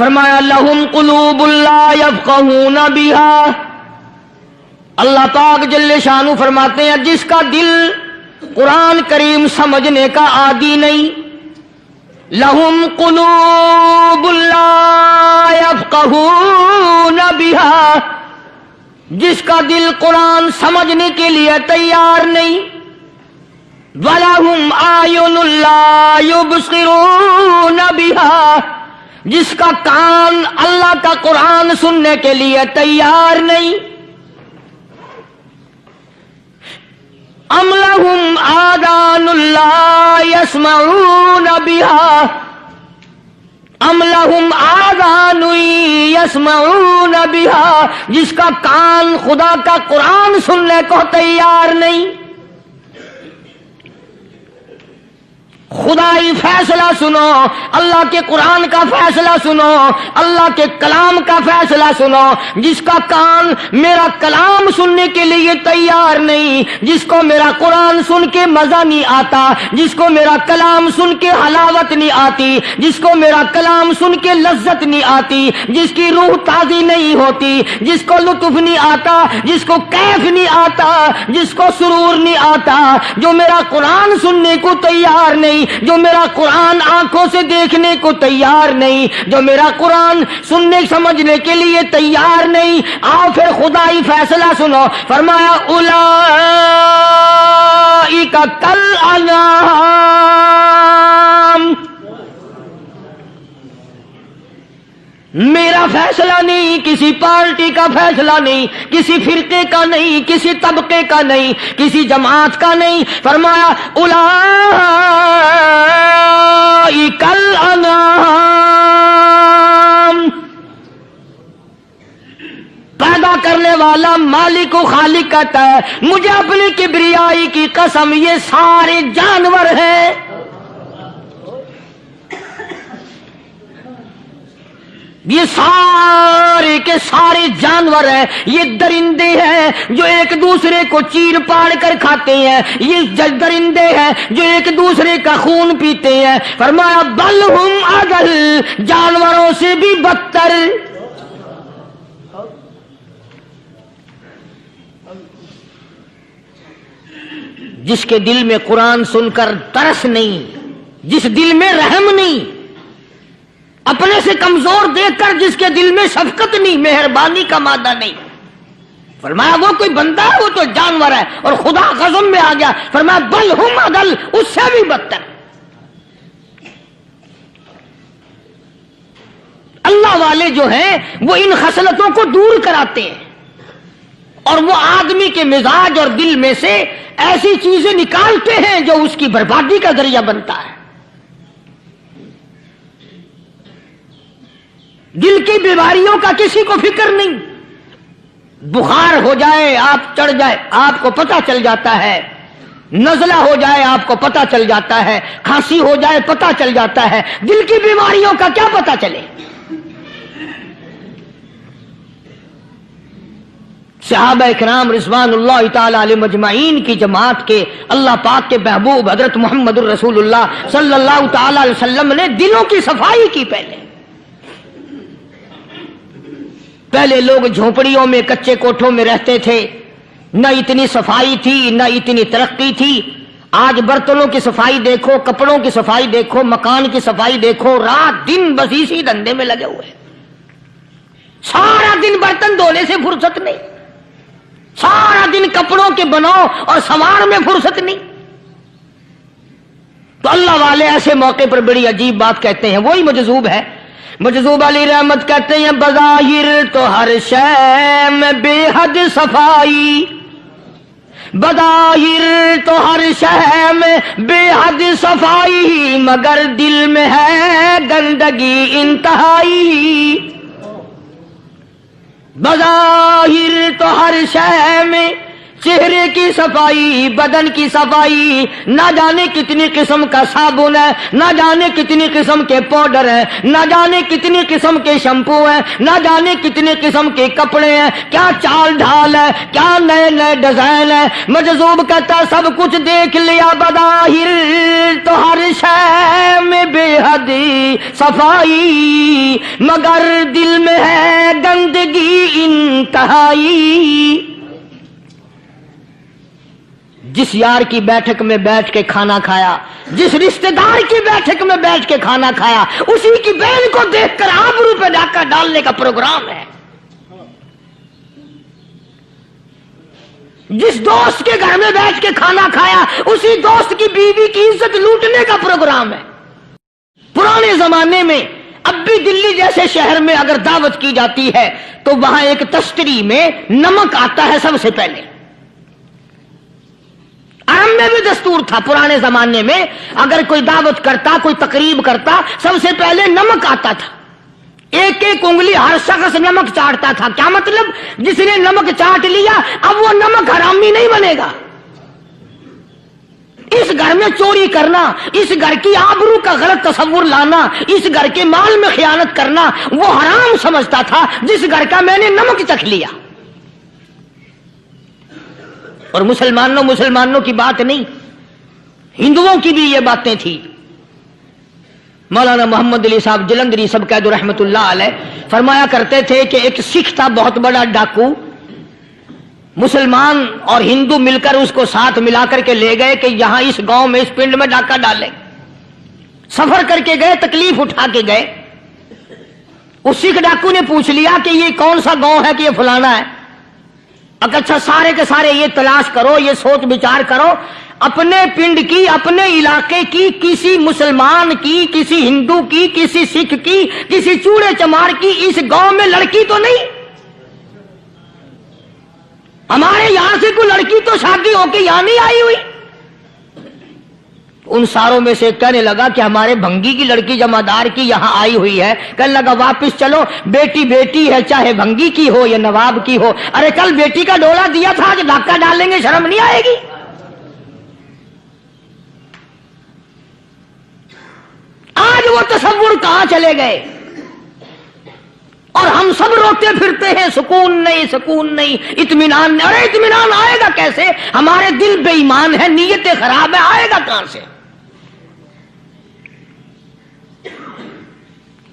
فرمایا لہم قلوب لا یفقہون بہا، اللہ پاک جل شانہ فرماتے ہیں جس کا دل قرآن کریم سمجھنے کا عادی نہیں، لہم قلوب لا یفقہون بہا، جس کا دل قرآن سمجھنے کے لیے تیار نہیں، وَلَهُمْ أَعْيُنٌ لَا يُبْصِرُونَ بِهَا، جس کا کان اللہ کا قرآن سننے کے لیے تیار نہیں، أَمْ لَهُمْ آذَانٌ لَا يَسْمَعُونَ بِهَا، أَمْ لَهُمْ آذَانٌ يَسْمَعُونَ بِهَا، جس کا کان خدا کا قرآن سننے کو تیار نہیں۔ خدائی فیصلہ سنو، اللہ کے قرآن کا فیصلہ سنو، اللہ کے کلام کا فیصلہ سنو، جس کا کان میرا کلام سننے کے لیے تیار نہیں، جس کو میرا قرآن سن کے مزہ نہیں آتا، جس کو میرا کلام سن کے حلاوت نہیں آتی، جس کو میرا کلام سن کے لذت نہیں آتی، جس کی روح تازی نہیں ہوتی، جس کو لطف نہیں آتا، جس کو کیف نہیں آتا، جس کو سرور نہیں آتا، جو میرا قرآن سننے کو تیار نہیں، جو میرا قرآن آنکھوں سے دیکھنے کو تیار نہیں، جو میرا قرآن سننے سمجھنے کے لیے تیار نہیں، آؤ پھر خدائی فیصلہ سنو، فرمایا اولئک کالانعام، میرا فیصلہ نہیں، کسی پارٹی کا فیصلہ نہیں، کسی فرقے کا نہیں، کسی طبقے کا نہیں، کسی جماعت کا نہیں، فرمایا اولئک الانعام، پیدا کرنے والا مالک و خالق کہتا ہے مجھے اپنی کبریائی کی قسم یہ سارے جانور ہیں، یہ سارے کے سارے جانور ہیں، یہ درندے ہیں جو ایک دوسرے کو چیر پاڑ کر کھاتے ہیں، یہ درندے ہیں جو ایک دوسرے کا خون پیتے ہیں، فرمایا بل ہم اضل، جانوروں سے بھی بدتر۔ جس کے دل میں قرآن سن کر ترس نہیں، جس دل میں رحم نہیں، اپنے سے کمزور دیکھ کر جس کے دل میں شفقت نہیں، مہربانی کا مادہ نہیں، فرمایا وہ کوئی بندہ ہے، وہ تو جانور ہے، اور خدا غضب میں آ گیا، فرمایا بل ہم اضل، اس سے بھی بدتر۔ اللہ والے جو ہیں وہ ان خصلتوں کو دور کراتے ہیں، اور وہ آدمی کے مزاج اور دل میں سے ایسی چیزیں نکالتے ہیں جو اس کی بربادی کا ذریعہ بنتا ہے۔ دل کی بیماریوں کا کسی کو فکر نہیں، بخار ہو جائے آپ چڑھ جائے آپ کو پتہ چل جاتا ہے، نزلہ ہو جائے آپ کو پتہ چل جاتا ہے، کھانسی ہو جائے پتہ چل جاتا ہے، دل کی بیماریوں کا کیا پتہ چلے؟ صحابہ اکرام رضوان اللہ تعالی علیہ مجمعین کی جماعت کے اللہ پاک کے محبوب حضرت محمد الرسول اللہ صلی اللہ تعالی علیہ وسلم نے دلوں کی صفائی کی۔ پہلے لوگ جھونپڑیوں میں کچے کوٹھوں میں رہتے تھے، نہ اتنی صفائی تھی نہ اتنی ترقی تھی۔ آج برتنوں کی صفائی دیکھو، کپڑوں کی صفائی دیکھو، مکان کی صفائی دیکھو، رات دن بس اسی دھندے میں لگے ہوئے، سارا دن برتن دھونے سے فرصت نہیں، سارا دن کپڑوں کے بناؤ اور سنوار میں فرصت نہیں۔ تو اللہ والے ایسے موقع پر بڑی عجیب بات کہتے ہیں، وہی مجذوب ہے، مجذوب علی رحمت کہتے ہیں بظاہر تو ہر شے میں بے حد صفائی، بظاہر تو ہر شے میں بے حد صفائی، مگر دل میں ہے گندگی انتہائی، بظاہر تو ہر شے میں چہرے کی صفائی، بدن کی صفائی، نہ جانے کتنی قسم کا صابن ہے، نہ جانے کتنی قسم کے پاؤڈر ہیں، نہ جانے کتنی قسم کے شیمپو ہیں، نہ جانے کتنی قسم کے کپڑے ہیں، کیا چال ڈھال ہے، کیا نئے نئے ڈیزائن ہے۔ مجذوب کہتا سب کچھ دیکھ لیا بظاہر، تو ہر شے میں بے حد صفائی، مگر دل میں ہے گندگی انتہائی۔ جس یار کی بیٹھک میں بیٹھ کے کھانا کھایا، جس رشتہ دار کی بیٹھک میں بیٹھ کے کھانا کھایا، اسی کی بہن کو دیکھ کر آبرو پہ ڈاکہ ڈالنے کا پروگرام ہے۔ جس دوست کے گھر میں بیٹھ کے کھانا کھایا، اسی دوست کی بیوی کی عزت لوٹنے کا پروگرام ہے۔ پرانے زمانے میں اب بھی دلی جیسے شہر میں اگر دعوت کی جاتی ہے تو وہاں ایک تشتری میں نمک آتا ہے سب سے پہلے۔ عرب میں بھی دستور تھا پرانے زمانے میں، اگر کوئی دعوت کرتا، کوئی تقریب کرتا، سب سے پہلے نمک آتا تھا۔ ایک ایک انگلی ہر شخص نمک چاٹتا تھا۔ کیا مطلب؟ جس نے نمک چاٹ لیا اب وہ نمک حرامی نہیں بنے گا۔ اس گھر میں چوری کرنا، اس گھر کی آبرو کا غلط تصور لانا، اس گھر کے مال میں خیانت کرنا وہ حرام سمجھتا تھا جس گھر کا میں نے نمک چکھ لیا۔ اور مسلمانوں کی بات نہیں، ہندوؤں کی بھی یہ باتیں تھی۔ مولانا محمد علی صاحب جلندری سب قید رحمت اللہ علیہ فرمایا کرتے تھے کہ ایک سکھ تھا بہت بڑا ڈاکو، مسلمان اور ہندو مل کر اس کو ساتھ ملا کر کے لے گئے کہ یہاں اس گاؤں میں اس پنڈ میں ڈاکہ ڈالیں۔ سفر کر کے گئے، تکلیف اٹھا کے گئے۔ اس سکھ ڈاکو نے پوچھ لیا کہ یہ کون سا گاؤں ہے کہ یہ فلانا ہے۔ اچھا سارے کے سارے یہ تلاش کرو، یہ سوچ بچار کرو، اپنے پنڈ کی، اپنے علاقے کی، کسی مسلمان کی، کسی ہندو کی، کسی سکھ کی، کسی چوڑے چمار کی اس گاؤں میں لڑکی تو نہیں؟ ہمارے یہاں سے کوئی لڑکی تو شادی ہو کے یہاں نہیں آئی ہوئی؟ ان ساروں میں سے کہنے لگا کہ ہمارے بھنگی کی لڑکی جمعدار کی یہاں آئی ہوئی ہے۔ کہنے لگا واپس چلو، بیٹی بیٹی ہے، چاہے بھنگی کی ہو یا نواب کی ہو۔ ارے کل بیٹی کا ڈولا دیا تھا، آج ڈاکہ ڈالیں گے، شرم نہیں آئے گی؟ آج وہ تصور کہاں چلے گئے؟ اور ہم سب روتے پھرتے ہیں، سکون نہیں، سکون نہیں، اطمینان نہیں۔ ارے اطمینان آئے گا کیسے؟ ہمارے دل بے ایمان ہے، نیتیں خراب ہے، آئے گا کہاں سے؟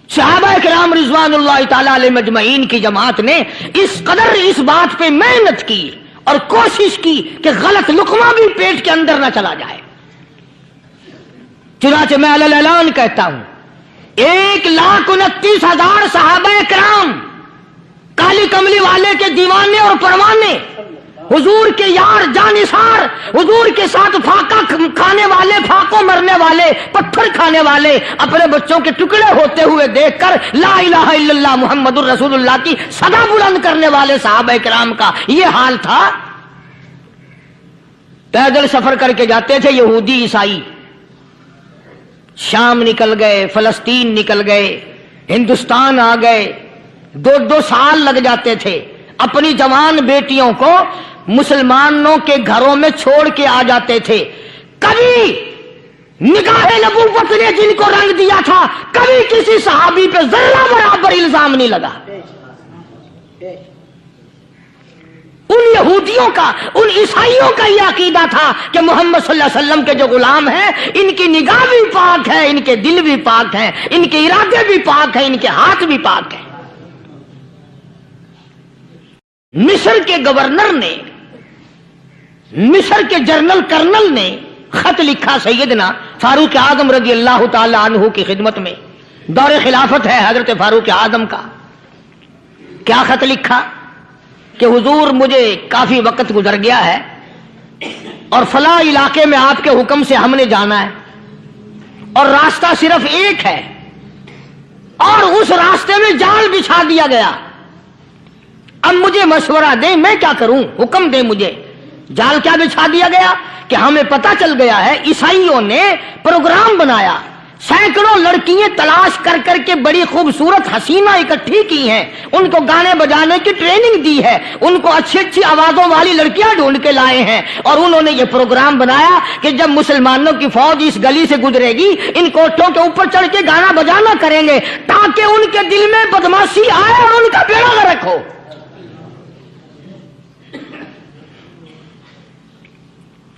صحابہ کرام رضوان اللہ تعالی علیہ مجمعین کی جماعت نے اس قدر اس بات پہ محنت کی اور کوشش کی کہ غلط لقمہ بھی پیٹ کے اندر نہ چلا جائے۔ چنانچہ میں علی الاعلان کہتا ہوں، 1,29,000 صحابہ کرام، کالی کملی والے کے دیوانے اور پروانے، حضور کے یار جانثار، حضور کے ساتھ فاقہ کھانے والے، پھاقوں مرنے والے، پتھر کھانے والے، اپنے بچوں کے ٹکڑے ہوتے ہوئے دیکھ کر لا الہ الا اللہ محمد الرسول اللہ کی صدا بلند کرنے والے صحابہ کرام کا یہ حال تھا۔ پیدل سفر کر کے جاتے تھے یہودی عیسائی، شام نکل گئے، فلسطین نکل گئے، ہندوستان آ گئے، 2 سال لگ جاتے تھے۔ اپنی جوان بیٹیوں کو مسلمانوں کے گھروں میں چھوڑ کے آ جاتے تھے۔ کبھی نگاہ نبوت نے جن کو رنگ دیا تھا، کبھی کسی صحابی پہ ذرہ برابر الزام نہیں لگا۔ ان یہودیوں کا، ان عیسائیوں کا یہ عقیدہ تھا کہ محمد صلی اللہ علیہ وسلم کے جو غلام ہیں، ان کی نگاہ بھی پاک ہے، ان کے دل بھی پاک ہیں، ان کے ارادے بھی پاک ہیں، ان کے ہاتھ بھی پاک ہیں۔ مصر کے گورنر نے، مصر کے جنرل کرنل نے خط لکھا سیدنا فاروق اعظم رضی اللہ تعالی عنہ کی خدمت میں، دور خلافت ہے حضرت فاروق اعظم کا۔ کیا خط لکھا کہ حضور مجھے کافی وقت گزر گیا ہے اور فلاں علاقے میں آپ کے حکم سے ہم نے جانا ہے اور راستہ صرف ایک ہے اور اس راستے میں جال بچھا دیا گیا۔ اب مجھے مشورہ دیں، میں کیا کروں؟ حکم دیں مجھے۔ جال کیا بچھا دیا گیا کہ ہمیں پتہ چل گیا ہے عیسائیوں نے پروگرام بنایا सैकड़ों लड़कियां तलाश कर कर के बड़ी खूबसूरत हसीना इकट्ठी की हैं, उनको गाने बजाने की ट्रेनिंग दी है, उनको अच्छी अच्छी आवाजों वाली लड़कियां ढूंढ के लाए हैं, और उन्होंने ये प्रोग्राम बनाया कि जब मुसलमानों की फौज इस गली से गुजरेगी इन कोठों के ऊपर चढ़ के गाना बजाना करेंगे ताकि उनके दिल में बदमाशी आए और उनका बेड़ा गर्क हो।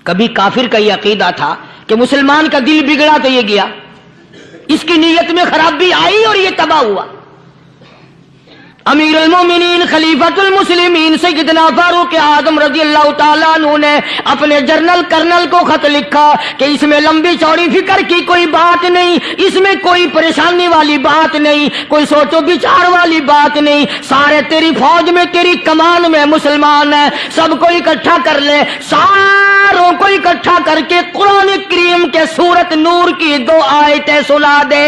कभी काफिर का यह अकीदा था कि मुसलमान का दिल बिगड़ा तो ये गया, इसकी नीयत में खराबी आई और ये तबाह हुआ। अमीरुल मोमिनीन खलीफतुल मुस्लिमीन सैयदना फारूक आजम रज़ियल्लाहु ताला अन्हु ने अपने जर्नल कर्नल को खत लिखा कि इसमें लंबी चौड़ी फिक्र की कोई बात नहीं, इसमें कोई परेशानी वाली बात नहीं, कोई सोचो विचार वाली बात नहीं, सारे तेरी फौज में तेरी कमान में मुसलमान है, सबको इकट्ठा कर ले, सारों को इकट्ठा करके कुरान करीम के सूरत नूर की 2 आयतें सुना दे।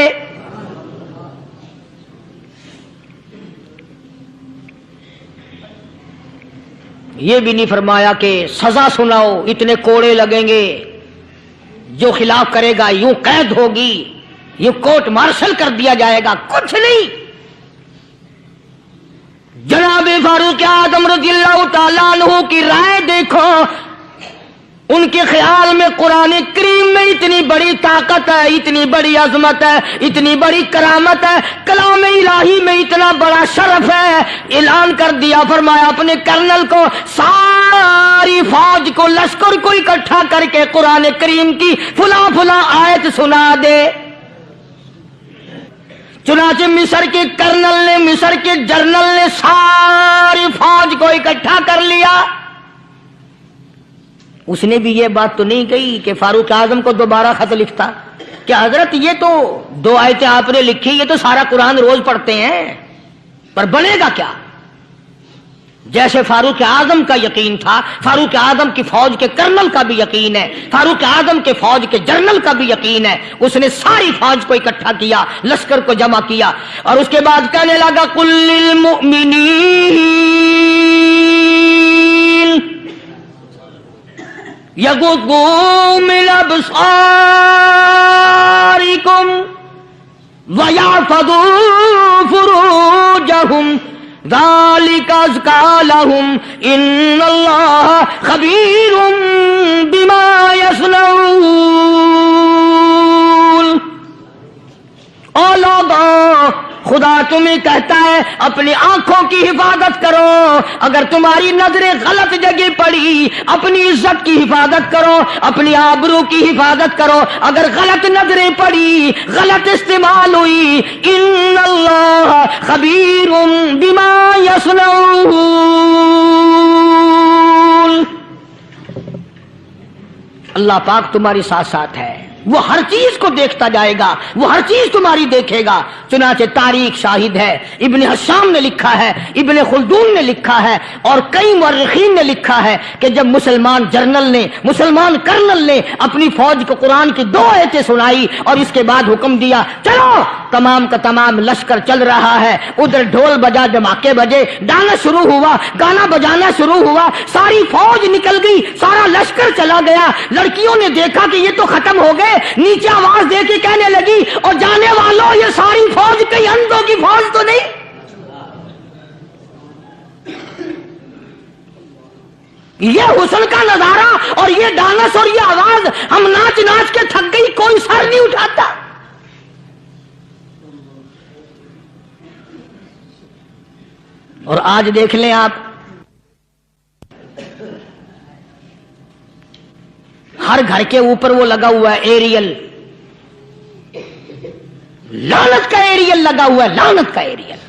ये भी नहीं फरमाया कि सजा सुनाओ, इतने कोड़े लगेंगे, जो खिलाफ करेगा यूं कैद होगी, यूं कोर्ट मार्शल कर दिया जाएगा, कुछ नहीं। जनाब फारूक आजम रज़ियल्लाहु ताला अन्हु की राय देखो, उनके ख्याल में कुरान करीम में इतनी बड़ी ताकत है, इतनी बड़ी अजमत है, इतनी बड़ी करामत है, कलाम इलाही में इतना बड़ा शरफ है। ऐलान कर दिया, फरमाया अपने कर्नल को सारी फौज को लश्कर को इकट्ठा करके कुरान करीम की फुला फुला आयत सुना दे। चुनाचे मिस्र के कर्नल ने, मिस्र के जर्नल ने सारी फौज को इकट्ठा कर लिया। उसने भी ये बात तो नहीं कही कि फारूक आजम को दोबारा खत लिखता कि हजरत ये तो 2 आयतें आपने लिखी, ये तो सारा कुरान रोज पढ़ते हैं, पर बनेगा क्या? जैसे फारूक आजम का यकीन था, फारूक आजम की फौज के कर्नल का भी यकीन है, फारूक आजम के फौज के जर्नल का भी यकीन है। उसने सारी फौज को इकट्ठा किया, लश्कर को जमा किया, और उसके बाद कहने लगा कुल्लिल मुमिनीन यगुद्दू मिन अबसारिकुम व यहफज़ू फुरूजहुम ज़ालिका अज़का लहुम इन्नल्लाह खबीरुम बिमा यसनऊन। ओ लोगों, खुदा तुम्हें कहता है अपनी आंखों की हिफाजत करो, अगर तुम्हारी नजरें गलत जगह पड़ी अपनी इज्जत की हिफाजत करो, अपनी आबरू की हिफाजत करो, अगर गलत नजरें पड़ी, गलत इस्तेमाल हुई, इन्नल्लाह खबीरुम बिमा यसनऊन। अल्लाह पाक तुम्हारे साथ साथ है, वो हर चीज को देखता जाएगा, वो हर चीज तुम्हारी देखेगा। चुनाचे तारीख शाहिद है, इब्ने हशाम ने लिखा है, इब्ने खुल्दून ने लिखा है, और कई मुअर्रिखीन ने लिखा है कि जब मुसलमान जर्नल ने, मुसलमान कर्नल ने अपनी फौज को कुरान की 2 आयतें सुनाई और इसके बाद हुक्म दिया चलो, तमाम का तमाम लश्कर चल रहा है, उधर ढोल बजा, धमाके बजे, गाना शुरू हुआ, गाना बजाना शुरू हुआ, सारी फौज निकल गई, सारा लश्कर चला गया। लड़कियों ने देखा कि ये तो खत्म हो गए, नीचे आवाज दे के कहने लगी, और जाने वालों ये सारी फौज कई अंधों की फौज तो नहीं। ये हुस्न का नजारा और ये डांस और ये आवाज, हम नाच नाच के थक गई, कोई सर नहीं उठाता। और आज देख लें आप, हर घर के ऊपर वो लगा हुआ है एरियल, लानत का एरियल लगा हुआ है, लानत का एरियल।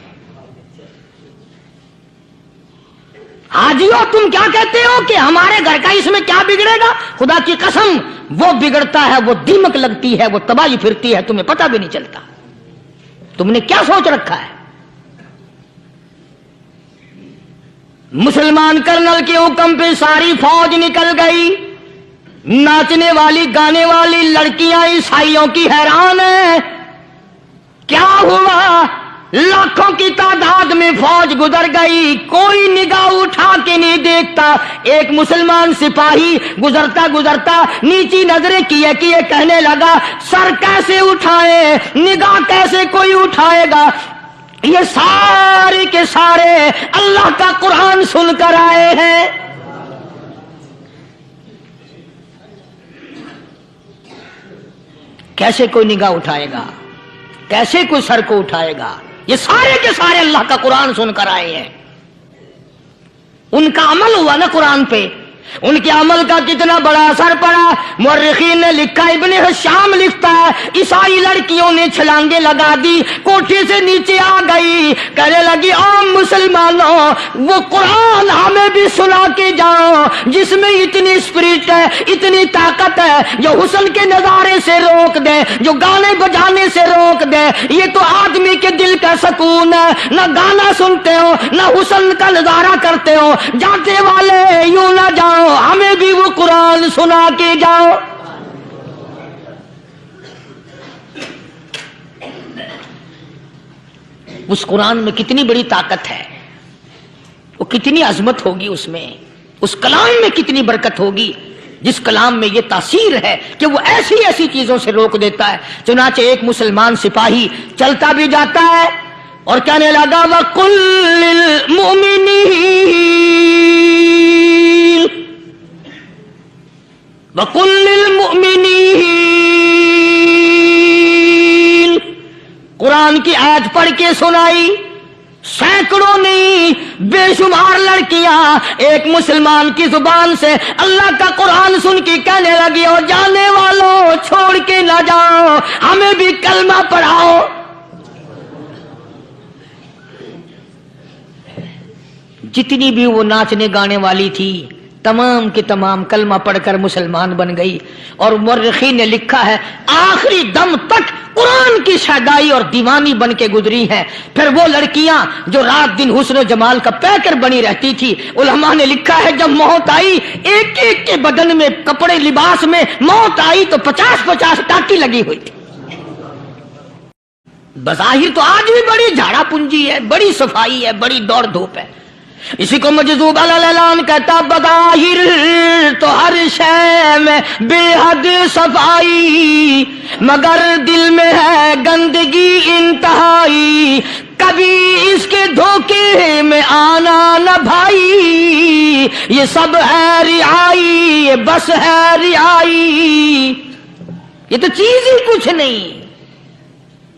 हाजियो तुम क्या कहते हो कि हमारे घर का इसमें क्या बिगड़ेगा? खुदा की कसम वो बिगड़ता है, वो दीमक लगती है, वो तबाही फिरती है, तुम्हें पता भी नहीं चलता। तुमने क्या सोच रखा है? मुसलमान कर्नल के हुक्म पे सारी फौज निकल गई। नाचने वाली गाने वाली लड़कियां ईसाइयों की हैरान है, क्या हुआ? लाखों की तादाद में फौज गुजर गई, कोई निगाह उठा के नहीं देखता। एक मुसलमान सिपाही गुजरता गुजरता नीची नजरें किए किए कहने लगा, सर कैसे उठाए, निगाह कैसे कोई उठाएगा। ये सारे के सारे अल्लाह का कुरान सुनकर आए हैं। कैसे कोई निगाह उठाएगा, कैसे कोई सर को उठाएगा। ये सारे के सारे अल्लाह का कुरान सुनकर आए हैं। उनका अमल हुआ ना कुरान पे, उनके अमल का कितना बड़ा असर पड़ा। मुर्रिखीन ने लिखा, इब्ने हिशाम लिखता है, ईसाई लड़कियों ने छलांगे लगा दी, कोठे से नीचे आ गई, कहने लगी, ओ मुसलमानों, वो कुरान हमें भी सुना के जाओ जिसमें इतनी स्पिरिट है, इतनी ताकत है, जो हुस्न के नजारे से रोक दे, जो गाने बजाने से रोक दे। ये तो आदमी के दिल का सुकून है। न गाना सुनते हो, न हुस्न का नजारा करते हो, जाते वाले यूं ना जाओ, हमें भी वो कुरान सुना के जाओ। उस कुरान में कितनी बड़ी ताकत है, वो कितनी अजमत होगी उसमें, उस कलाम में कितनी बरकत होगी, जिस कलाम में ये तासीर है कि वो ऐसी ऐसी चीजों से रोक देता है। चुनाचे एक मुसलमान सिपाही चलता भी जाता है और कहने लगा, वकुल्लिल मुमिनीन, कुरान की आयत पढ़ के सुनाई। सैकड़ों नहीं बेशुमार लड़कियां एक मुसलमान की जुबान से अल्लाह का कुरान सुन के कहने लगी, और जाने वालों छोड़ के ना जाओ, हमें भी कलमा पढ़ाओ। जितनी भी वो नाचने गाने वाली थी, तमाम की तमाम कलमा पढ़कर मुसलमान बन गई। और मुर्रिखीन ने लिखा है, आखिरी दम तक कुरान की शहदाई और दीवानी बन के गुजरी हैं। फिर वो लड़कियां जो रात दिन हुस्न और जमाल का पैकर बनी रहती थी, उलमा ने लिखा है, जब मौत आई, एक एक के बदन में, कपड़े लिबास में मौत आई तो 50-50 टाटी लगी हुई थी। बज़ाहिर तो आज भी बड़ी झाड़ा पूंजी है, बड़ी सफाई है, बड़ी दौड़ धूप है। इसी को मजज़ूब अल-ऐलान कहता, बज़ाहिर तो हर शय में बेहद सफाई, मगर दिल में है गंदगी इंतहाई, कभी इसके धोखे में आना न भाई, ये सब है रियाई, ये बस है रियाई। ये तो चीज ही कुछ नहीं।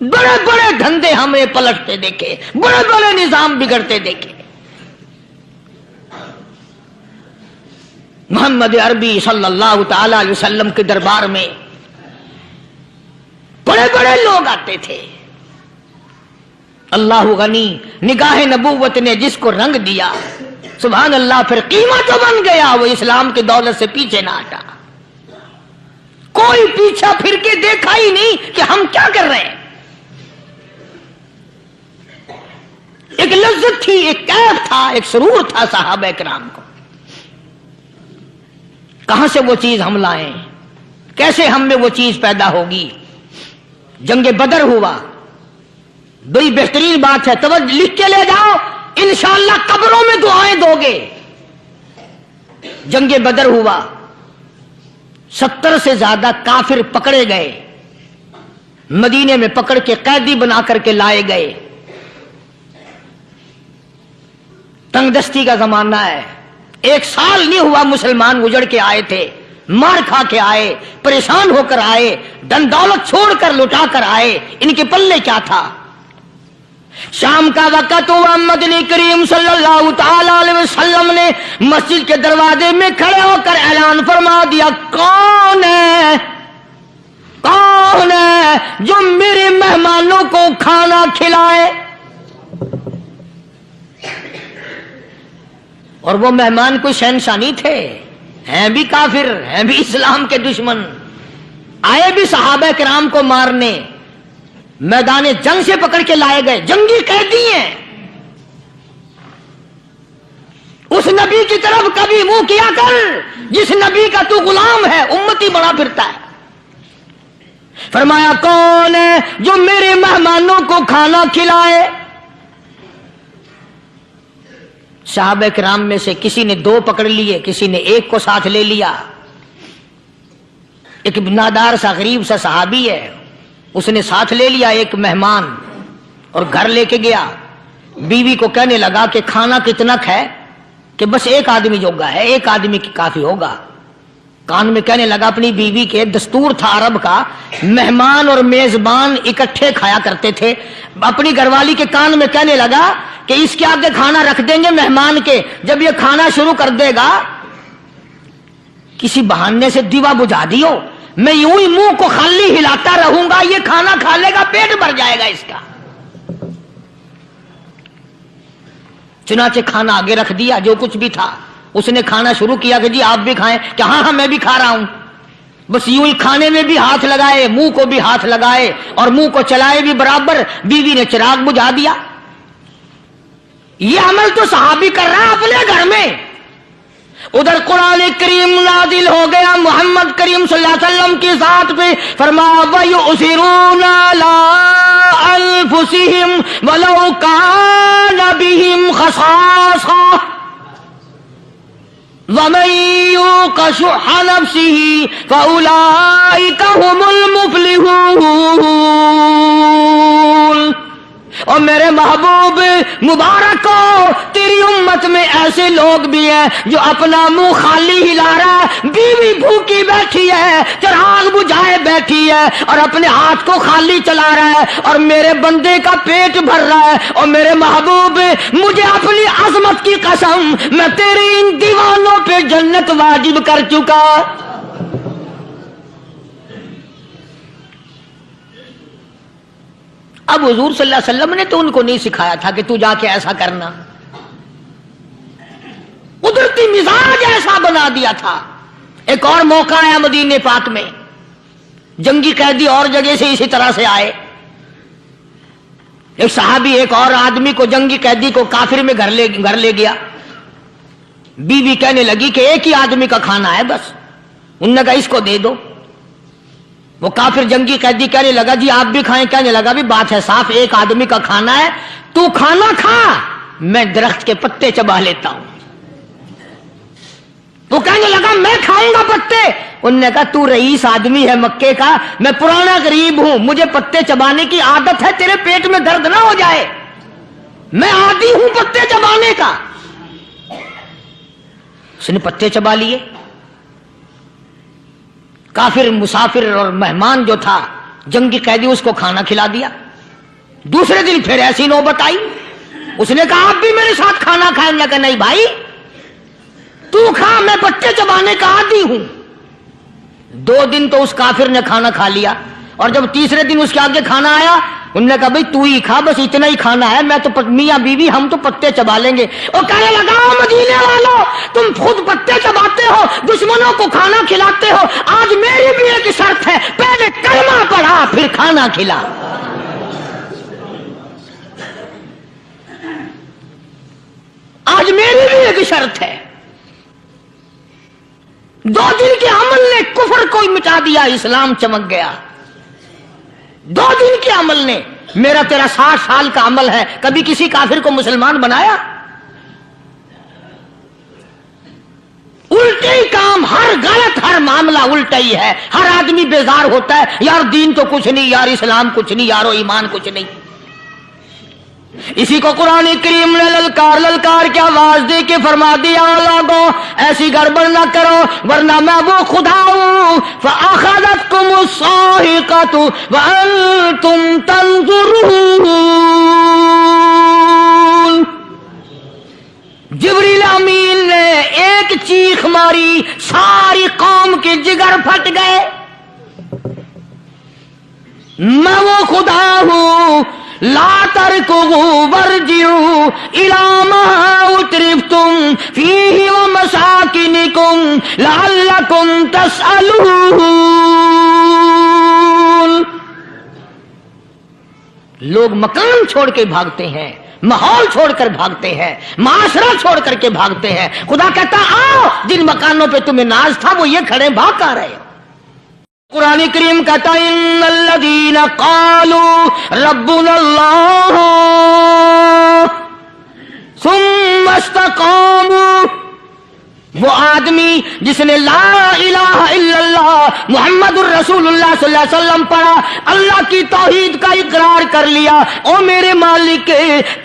बड़े बड़े धंधे हमें पलटते देखे, बड़े बड़े निजाम बिगड़ते देखे। मोहम्मद अरबी सल्लल्लाहु ताला अलैहि वसल्लम के दरबार में बड़े बड़े लोग आते थे। अल्लाह गनी, निगाह नबूवत ने जिसको रंग दिया, सुभान अल्लाह, फिर कीमत तो बन गया, वो इस्लाम की दौलत से पीछे ना हटा। कोई पीछा फिर के देखा ही नहीं कि हम क्या कर रहे हैं। एक लज्जत थी, एक कैफ था, एक सुरूर था सहाबा किराम को। कहां से वो चीज हम लाएं, कैसे हम में वो चीज पैदा होगी। जंगे बदर हुआ, बड़ी बेहतरीन बात है, तवज्जो लिख के ले जाओ, इंशाअल्लाह कब्रों में दुआएं दोगे। जंगे बदर हुआ, 70 से ज्यादा काफिर पकड़े गए, मदीने में पकड़ के कैदी बना करके लाए गए। तंगदस्ती का जमाना है, 1 साल नहीं हुआ मुसलमान उजड़ के आए थे, मार खा के आए, परेशान होकर आए, धन दौलत छोड़कर लुटा कर आए। इनके पल्ले क्या था। शाम का वक्त हुआ, मदनी करीम सल्लल्लाहु ताला अलैहि वसल्लम ने मस्जिद के दरवाजे में खड़े होकर ऐलान फरमा दिया, कौन है, कौन है जो मेरे मेहमानों को खाना खिलाए। और वो मेहमान कोई शहंशाह नहीं थे, हैं भी काफिर, हैं भी इस्लाम के दुश्मन, आए भी सहाबा किराम को मारने, मैदान जंग से पकड़ के लाए गए, जंगी कैदी हैं। उस नबी की तरफ कभी मुंह किया कर जिस नबी का तू गुलाम है, उम्मती बना फिरता है। फरमाया, कौन है जो मेरे मेहमानों को खाना खिलाए। सहाबा किराम में से किसी ने 2 पकड़ लिए, किसी ने 1 को साथ ले लिया। एक नादार सा गरीब सा सहाबी है, उसने साथ ले लिया एक मेहमान और घर लेके गया। बीवी को कहने लगा कि खाना कितना है, कि बस 1 आदमी जोगा है, 1 आदमी की काफी होगा। कान में कहने लगा अपनी बीवी के, दस्तूर था अरब का, मेहमान और मेजबान इकट्ठे खाया करते थे। अपनी घरवाली के कान में कहने लगा कि इसके आगे खाना रख देंगे मेहमान के, जब ये खाना शुरू कर देगा किसी बहाने से दीवा बुझा दियो, मैं यूं ही मुंह को खाली हिलाता रहूंगा, ये खाना खा लेगा, पेट भर जाएगा इसका। चुनाचे खाना आगे रख दिया, जो कुछ भी था। उसने खाना शुरू किया कि जी आप भी खाएं, कि हाँ हाँ मैं भी खा रहा हूं। बस यूं ही खाने में भी हाथ लगाए, मुंह को भी हाथ लगाए और मुंह को चलाए भी बराबर। बीवी ने चिराग बुझा दिया। ये अमल तो सहाबी कर रहा है अपने घर में। उधर कुरान करीम नाजिल हो गया मोहम्मद करीम सल्लल्लाहु अलैहि वसल्लम की जात पे, फरमाया वयुसिरूना अला अनफुसिहिम वलौ कान बिहिम खसासा वमन युक़ शुह्ह नफ्सिही फउलाइका हुमुल मुफ़्लिहून। और मेरे महबूब मुबारक हो, तेरी उम्मत में ऐसे लोग भी हैं जो अपना मुंह खाली हिला रहा है, बीवी भूखी बैठी है, चिराग बुझाए बैठी है और अपने हाथ को खाली चला रहा है, और मेरे बंदे का पेट भर रहा है। और मेरे महबूब, मुझे अपनी अजमत की कसम, मैं तेरे इन दीवानों पे जन्नत वाजिब कर चुका। अब हुजूर सल्लल्लाहु अलैहि वसल्लम ने तो उनको नहीं सिखाया था कि तू जाके ऐसा करना, कुदरती मिजाज ऐसा बना दिया था। एक और मौका आया मदीने पाक में, जंगी कैदी और जगह से इसी तरह से आए। एक सहाबी एक और आदमी को, जंगी कैदी को काफिर में घर ले गया। बीवी कहने लगी कि 1 ही आदमी का खाना है बस। उन्होंने कहा इसको दे दो। वो काफिर जंगी कैदी कहने लगा जी आप भी खाएं। कहने लगा भी बात है साफ, 1 आदमी का खाना है, तू खाना खा, मैं दरख्त के पत्ते चबा लेता हूं। वो कहने लगा मैं खाऊंगा पत्ते। उन्होंने कहा तू रईस आदमी है मक्के का, मैं पुराना गरीब हूं, मुझे पत्ते चबाने की आदत है, तेरे पेट में दर्द ना हो जाए, मैं आदी हूं पत्ते चबाने का। उसने पत्ते चबा लिए। काफिर मुसाफिर और मेहमान जो था जंगी कैदी, उसको खाना खिला दिया। दूसरे दिन फिर ऐसी नौबत आई। उसने कहा आप भी मेरे साथ खाना खाएंगे? कहा नहीं भाई तू खा, मैं पत्ते चबाने का आदी हूं। 2 दिन तो उस काफिर ने खाना खा लिया, और जब तीसरे दिन उसके आगे खाना आया, उन्होंने कहा भाई तू ही खा, बस इतना ही खाना है, मैं तो मियां बीवी हम तो पत्ते चबा लेंगे। और कहने लगा मदीने वालों, तुम खुद पत्ते चबाते हो, दुश्मनों को खाना खिलाते हो, आज मेरी भी एक शर्त है, पहले कलमा पढ़ा फिर खाना खिला। आज मेरी भी एक शर्त है। 2 दिन के अमल ने कुफर को मिटा दिया, इस्लाम चमक गया। 2 दिन के अमल ने, मेरा तेरा 60 साल का अमल है, कभी किसी काफिर को मुसलमान बनाया? उल्टे ही काम, हर गलत, हर मामला उल्टा ही है। हर आदमी बेजार होता है, यार दीन तो कुछ नहीं, यार इस्लाम कुछ नहीं, यारो ईमान कुछ नहीं। इसी को कुरान करीम ने ललकार के आवाज दे के फरमा दिया, लोगों ऐसी गड़बड़ ना करो वरना मैं वो खुदा हूं। फअखज़तकुमुस साहिक़तु व अंतुम तंज़ुरून। जिब्रील अमीन ने एक चीख मारी, सारी कौम के जिगर फट गए। मैं वो खुदा हूं, ला तरकुहु वरजिउ इला मा उतरिफ्तुम फीहि व मसाकिनिकुम लअल्लकुम तसअलून। लोग मकान छोड़ के भागते हैं, माहौल छोड़कर भागते हैं, माशरा छोड़ करके भागते हैं। खुदा कहता आओ, जिन मकानों पे तुम्हें नाज था वो ये खड़े भाग आ रहे हो। कुरान करीम कहता है इन्नल्लज़ीना क़ालू रब्बुनल्लाह सुम्मा इस्तक़ामू आदमी जिसने ला इलाहा इल्लल्लाह मुहम्मदुर रसूलुल्लाह सल्लल्लाहु अलैहि वसल्लम पढ़ा, अल्लाह की तौहीद का इकरार कर लिया, ओ मेरे मालिक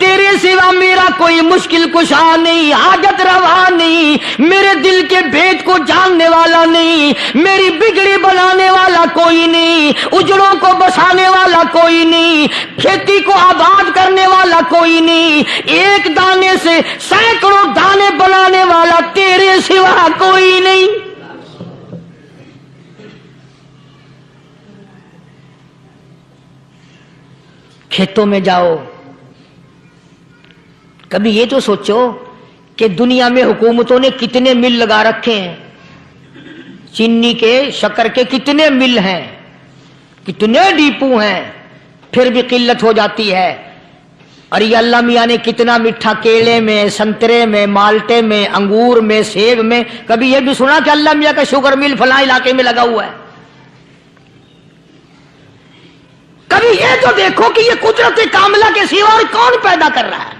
तेरे सिवा मेरा कोई मुश्किल कुशा नहीं, हाजत रवा नहीं, मेरे दिल के भेद को जानने वाला नहीं, मेरी बिगड़ी बनाने वाला कोई नहीं, उजड़ों को बसाने वाला कोई नहीं, खेती को आबाद करने वाला कोई नहीं, एक दाने से सैकड़ों दाने बनाने वाला तेरे सिवा कोई नहीं। खेतों में जाओ, कभी ये तो सोचो कि दुनिया में हुकूमतों ने कितने मिल लगा रखे हैं, चीनी के शक्कर के कितने मिल हैं, कितने डिपो हैं, फिर भी किल्लत हो जाती है। और ये अल्लाह मियाँ ने कितना मीठा केले में, संतरे में, माल्टे में, अंगूर में, सेब में, कभी ये भी सुना कि अल्लाह मियाँ का शुगर मिल फलां इलाके में लगा हुआ है? कभी ये तो देखो कि ये कुदरत कामिला के सिवा और कौन पैदा कर रहा है।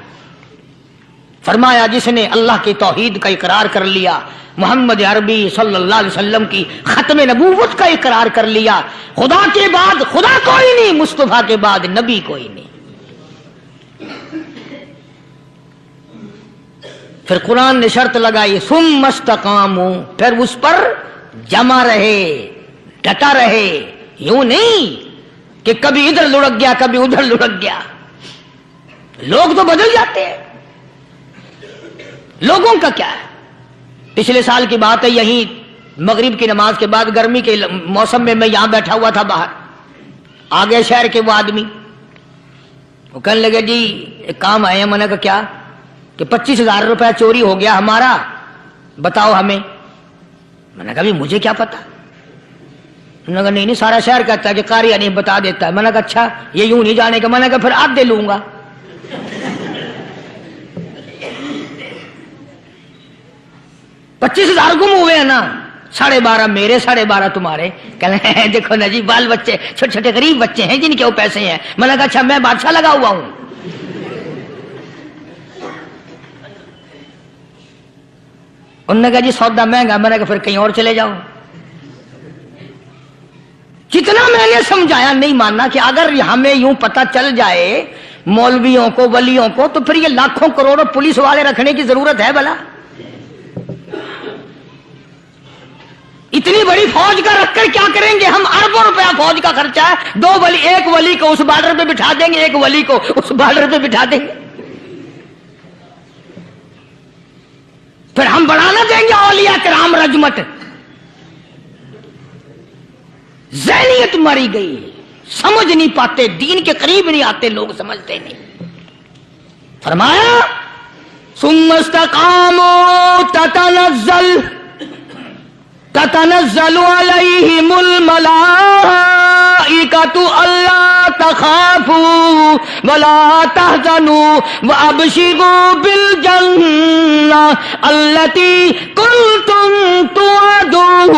फरमाया जिसने अल्लाह की तौहीद का इकरार कर लिया, मोहम्मद अरबी सल्लल्लाहु अलैहि वसल्लम की खत्म नबूवत का इकरार कर लिया, खुदा के बाद खुदा कोई नहीं, मुस्तफा के बाद नबी कोई नहीं। फिर कुरान ने शर्त लगाई, सुम्मा इस्तकामू, फिर उस पर जमा रहे, डटा रहे, यूं नहीं कि कभी इधर लुढ़क गया कभी उधर लुढ़क गया। लोग तो बदल जाते हैं, लोगों का क्या है। पिछले साल की बात है, यहीं मगरिब की नमाज के बाद गर्मी के मौसम में मैं यहां बैठा हुआ था बाहर, आ गए शहर के वो आदमी, वो कहने लगे जी एक काम आए हैं। मैंने कहा क्या? कि 25,000 रुपया चोरी हो गया हमारा, बताओ हमें। मैंने कहा मुझे क्या पता। उन्होंने कहा नहीं सारा शहर कहता है कि कारिया नहीं बता देता है। मैंने कहा अच्छा ये यूं नहीं जाने का। मैंने कहा फिर आधे लूंगा। $25,000 गुम हुए हैं ना, 12.5 मेरे, 12.5 तुम्हारे। कहने देखो ना जी बाल बच्चे, छोटे छोटे गरीब बच्चे हैं जिनके वो पैसे हैं। मैंने कहा अच्छा मैं बादशाह लगा हुआ हूं। उन्होंने कहा जी सौदा महंगा। मैंने कहा फिर कहीं और चले जाओ। जितना मैंने समझाया नहीं मानना कि अगर हमें यूं पता चल जाए मौलवियों को, वलियों को, तो फिर ये लाखों करोड़ों पुलिस वाले रखने की जरूरत है भला? इतनी बड़ी फौज का रखकर क्या करेंगे हम? अरबों रुपया फौज का खर्चा है। 2 वली, एक वली को उस बॉर्डर पे बिठा देंगे, एक वली को उस बॉर्डर पे बिठा देंगे। फिर हम बढ़ाना देंगे औलिया किराम रजमत। ज़हनियत मरी गई, समझ नहीं पाते, दीन के करीब नहीं आते लोग, समझते नहीं। फरमाया सुम्मा इस्तकामू ततनज़्ज़लु अलैहिमुल मलाइकतु अल्ला तखाफू वला तहज़नू व अबशिरू बिल जन्नह अल्लती कुंतुम तुअदून।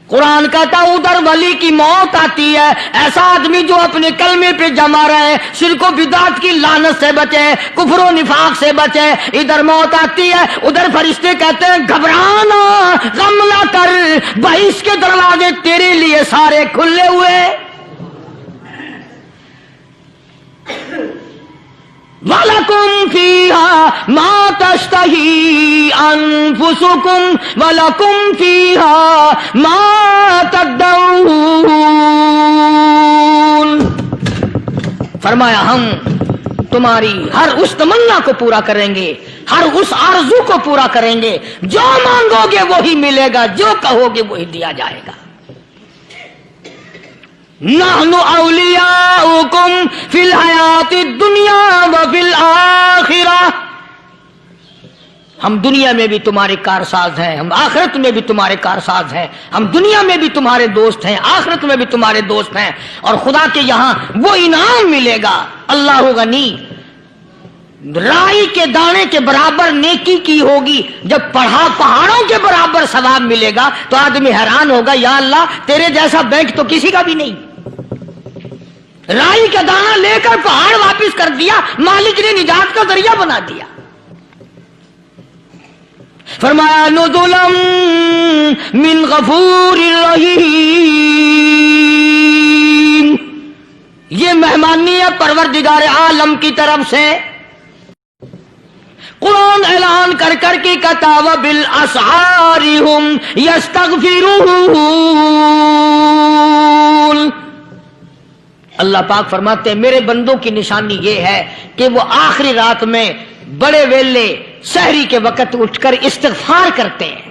कुरान कहता उधर वली की मौत आती है, ऐसा आदमी जो अपने कलमे पे जमा रहे, शिर्क व बिदात की लानत से बचे, कुफ्र व निफाक से बचे। इधर मौत आती है, उधर फरिश्ते कहते हैं घबराना, गम ना कर, बहिश के दरवाजे तेरे लिए सारे खुले हुए। वलकुम फीहा मा तश्तही अनफुसुकुम वलकुम फीहा मा तदऊन। फरमाया हम तुम्हारी हर उस तमन्ना को पूरा करेंगे, हर उस आरज़ू को पूरा करेंगे। जो मांगोगे वही मिलेगा, जो कहोगे वही दिया जाएगा। नहनु औलियाउकुम फिल हयाति दुनिया व फिल आखिरा। हम दुनिया में भी तुम्हारे कारसाज हैं, हम आखिरत में भी तुम्हारे कारसाज हैं। हम दुनिया में भी तुम्हारे दोस्त हैं, आखिरत में भी तुम्हारे दोस्त हैं। और खुदा के यहां वो इनाम मिलेगा। अल्लाह गनी, राई के दाने के बराबर नेकी की होगी, जब पहाड़ों के बराबर सवाब मिलेगा तो आदमी हैरान होगा, या अल्लाह तेरे जैसा बैंक तो किसी का भी नहीं। رائی کا دانہ لے کر پہاڑ واپس کر دیا، مالک نے نجات کا ذریعہ بنا دیا۔ فرمایا نزلا من غفور رحیم، یہ مہمانی ہے پروردگار عالم کی طرف سے۔ قرآن اعلان کر کر کے کہتا وبالاسحار ہم یستغفرون۔ اللہ پاک فرماتے ہیں میرے بندوں کی نشانی یہ ہے کہ وہ آخری رات میں بڑے ویلے سحری کے وقت اٹھ کر استغفار کرتے ہیں،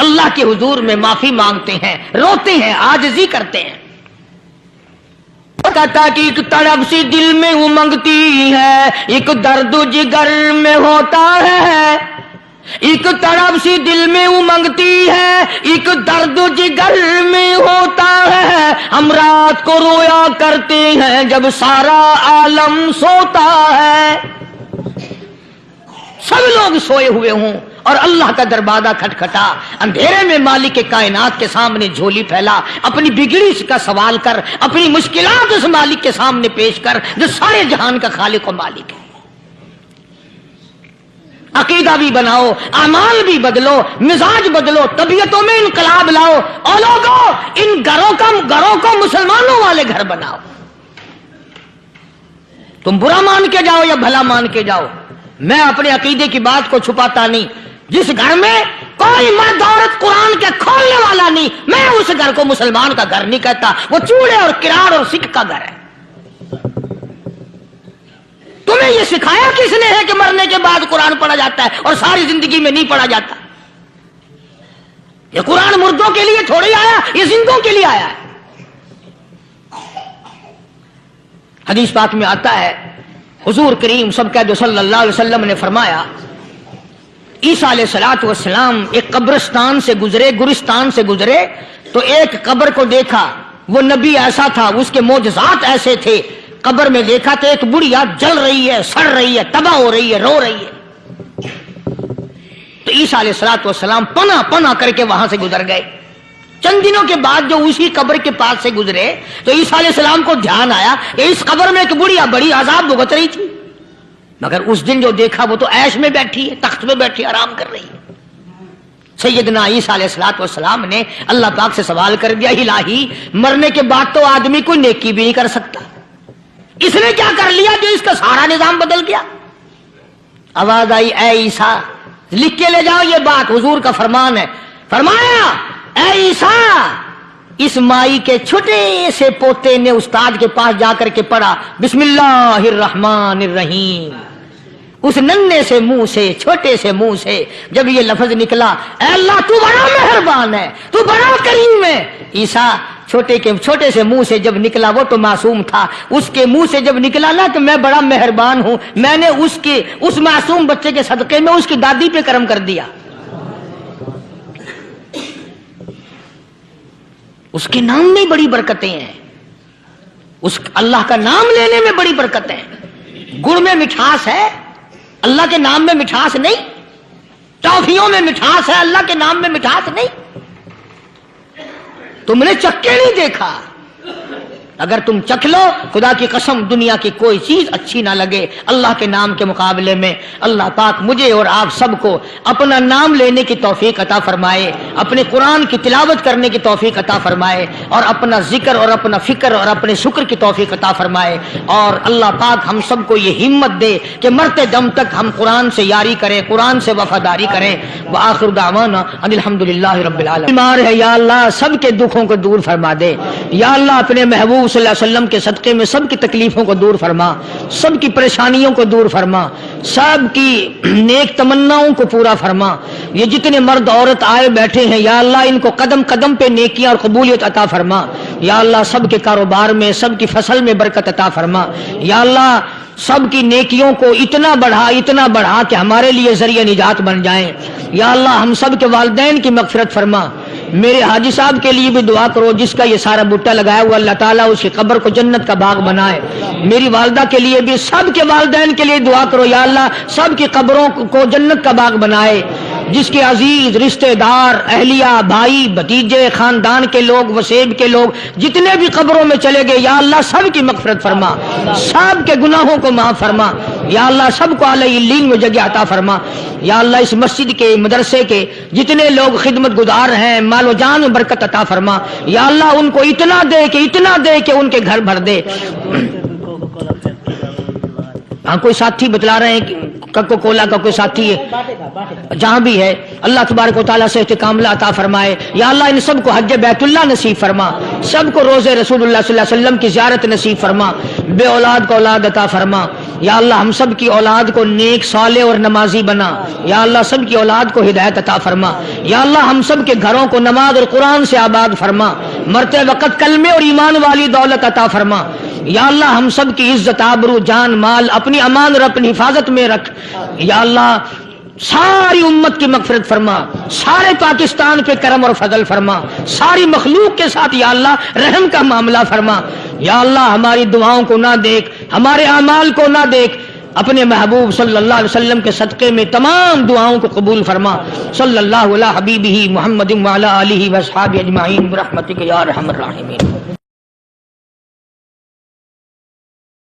اللہ کے حضور میں معافی مانگتے ہیں، روتے ہیں، عاجزی کرتے ہیں۔ کہتا کہ ایک تڑپ سی دل میں امنگتی ہے، ایک درد جگر میں ہوتا ہے، ایک تڑپ سی دل میں امنگتی ہے، ایک درد جگر میں ہوتا ہے، ہم رات کو رویا کرتے ہیں جب سارا عالم سوتا ہے۔ سب لوگ سوئے ہوئے ہوں اور اللہ کا دروازہ کھٹکھٹا، اندھیرے میں مالک کے کائنات کے سامنے جھولی پھیلا، اپنی بگڑی کا سوال کر، اپنی مشکلات اس مالک کے سامنے پیش کر جو سارے جہان کا خالق و مالک ہے۔ عقیدہ بھی بناؤ، اعمال بھی بدلو، مزاج بدلو، طبیعتوں میں انقلاب لاؤ، اور لوگوں ان گھروں کو مسلمانوں والے گھر بناؤ۔ تم برا مان کے جاؤ یا بھلا مان کے جاؤ، میں اپنے عقیدے کی بات کو چھپاتا نہیں۔ جس گھر میں کوئی مرد عورت قرآن کے کھولنے والا نہیں، میں اس گھر کو مسلمان کا گھر نہیں کہتا، وہ چوڑے اور کراڑ اور سکھ کا گھر ہے۔ تمہیں یہ سکھایا کس نے ہے کہ مرنے کے بعد قرآن پڑھا جاتا ہے اور ساری زندگی میں نہیں پڑھا جاتا؟ یہ قرآن مردوں کے لیے تھوڑی آیا، یہ زندوں کے لیے آیا ہے۔ حدیث پاک میں آتا ہے حضور کریم سب کہہ دو صلی اللہ علیہ وسلم نے فرمایا عیسیٰ علیہ السلام ایک قبرستان سے گزرے، گورستان سے گزرے تو ایک قبر کو دیکھا، وہ نبی ایسا تھا، اس کے معجزات ایسے تھے، قبر میں دیکھا تو ایک بڑھیا جل رہی ہے، سڑ رہی ہے، تباہ ہو رہی ہے، رو رہی ہے۔ تو عیسیٰ علیہ السلام پناہ کر کے وہاں سے گزر گئے۔ چند دنوں کے بعد جو اسی قبر کے پاس سے گزرے تو عیسیٰ علیہ السلام کو دھیان آیا کہ اس قبر میں ایک بڑھیا بڑی عذاب بھگت رہی تھی، مگر اس دن جو دیکھا وہ تو عیش میں بیٹھی ہے، تخت میں بیٹھی آرام کر رہی ہے۔ سیدنا عیسیٰ علیہ السلام نے اللہ پاک سے سوال کر دیا، الہی مرنے کے بعد تو آدمی کوئی نیکی بھی نہیں کر سکتا، اس نے کیا کر لیا جو اس کا سارا نظام بدل گیا؟ آواز آئی اے عیسیٰ لکھ کے لے جاؤ یہ بات، حضور کا فرمان ہے۔ فرمایا اے عیسیٰ اس مائی کے چھوٹے سے پوتے نے استاد کے پاس جا کر کے پڑھا بسم اللہ الرحمن الرحیم، اس ننھے سے منہ سے، چھوٹے سے منہ سے جب یہ لفظ نکلا اے اللہ تو بڑا مہربان ہے، تو بڑا کریم ہے، عیسیٰ چھوٹے سے منہ سے جب نکلا، وہ تو معصوم تھا، اس کے منہ سے جب نکلا نا کہ میں بڑا مہربان ہوں، میں نے اس معصوم بچے کے صدقے میں اس کی دادی پہ کرم کر دیا۔ اس کے نام میں بڑی برکتیں ہیں، اس اللہ کا نام لینے میں بڑی برکتیں ہیں۔ گڑ میں مٹھاس ہے، اللہ کے نام میں مٹھاس نہیں۔ ٹافیوں میں مٹھاس ہے، اللہ کے نام میں مٹھاس نہیں۔ تم نے چکھ کے نہیں دیکھا، اگر تم چکھ لو خدا کی قسم دنیا کی کوئی چیز اچھی نہ لگے اللہ کے نام کے مقابلے میں۔ اللہ پاک مجھے اور آپ سب کو اپنا نام لینے کی توفیق عطا فرمائے، اپنے قرآن کی تلاوت کرنے کی توفیق عطا فرمائے، اور اپنا ذکر اور اپنا فکر اور اپنے شکر کی توفیق عطا فرمائے، اور اللہ پاک ہم سب کو یہ ہمت دے کہ مرتے دم تک ہم قرآن سے یاری کریں، قرآن سے وفاداری کریں۔ وآخر دعوانا ان الحمدللہ رب العالمین۔ بیمار ہے یا اللہ سب کے دکھوں کو دور فرما دے، یا اللہ اپنے محبوب صلی اللہ علیہ وسلم کے صدقے میں سب کی تکلیفوں کو دور فرما، سب کی پریشانیوں کو دور فرما، سب کی نیک تمناؤں کو پورا فرما۔ یہ جتنے مرد عورت آئے بیٹھے ہیں یا اللہ ان کو قدم قدم پہ نیکیاں اور قبولیت عطا فرما، یا اللہ سب کے کاروبار میں، سب کی فصل میں برکت عطا فرما، یا اللہ سب کی نیکیوں کو اتنا بڑھا کہ ہمارے لیے ذریعہ نجات بن جائیں۔ یا اللہ ہم سب کے والدین کی مغفرت فرما۔ میرے حاجی صاحب کے لیے بھی دعا کرو جس کا یہ سارا بوٹا لگایا ہوا، اللہ تعالیٰ اس کی قبر کو جنت کا باغ بنائے۔ میری والدہ کے لیے بھی، سب کے والدین کے لیے دعا کرو یا اللہ سب کی قبروں کو جنت کا باغ بنائے۔ جس کے عزیز رشتہ دار اہلیہ بھائی بھتیجے خاندان کے لوگ وسیب کے لوگ جتنے بھی قبروں میں چلے گئے یا اللہ سب کی مغفرت فرما، سب کے گناہوں کو معاف فرما یا اللہ، سب کو اعلی علین میں جگہ عطا فرما یا اللہ۔ اس مسجد کے مدرسے کے جتنے لوگ خدمت گزار ہیں مال و جان میں برکت عطا فرما یا اللہ، ان کو اتنا دے کہ ان کے گھر بھر دے۔ ہاں کوئی ساتھی بتلا رہے ہیں کوکو کولا کا کوئی ساتھی ہے جہاں بھی ہے، اللہ تبارک و تعالیٰ سے کاملہ عطا فرمائے یا اللہ۔ ان سب کو حج بیت اللہ نصیب فرما، سب کو روزے رسول اللہ صلی اللہ علیہ وسلم کی زیارت نصیب فرما، بے اولاد کو اولاد عطا فرما یا اللہ۔ ہم سب کی اولاد کو نیک صالح اور نمازی بنا یا اللہ، سب کی اولاد کو ہدایت عطا فرما یا اللہ۔ ہم سب کے گھروں کو نماز اور قرآن سے آباد فرما، مرتے وقت کلمے اور ایمان والی دولت عطا فرما یا اللہ۔ ہم سب کی عزت آبرو جان مال اپنی امان اور اپنی حفاظت میں رکھ یا اللہ۔ ساری امت کی مغفرت فرما، سارے پاکستان پہ کرم اور فضل فرما، ساری مخلوق کے ساتھ یا اللہ رحم کا معاملہ فرما یا اللہ۔ ہماری دعاؤں کو نہ دیکھ، ہمارے اعمال کو نہ دیکھ، اپنے محبوب صلی اللہ علیہ وسلم کے صدقے میں تمام دعاؤں کو قبول فرما۔ صلی اللہ علی حبیبہ محمد وعلی آلہ واصحابہ اجمعین برحمتک یا ارحم الراحمین۔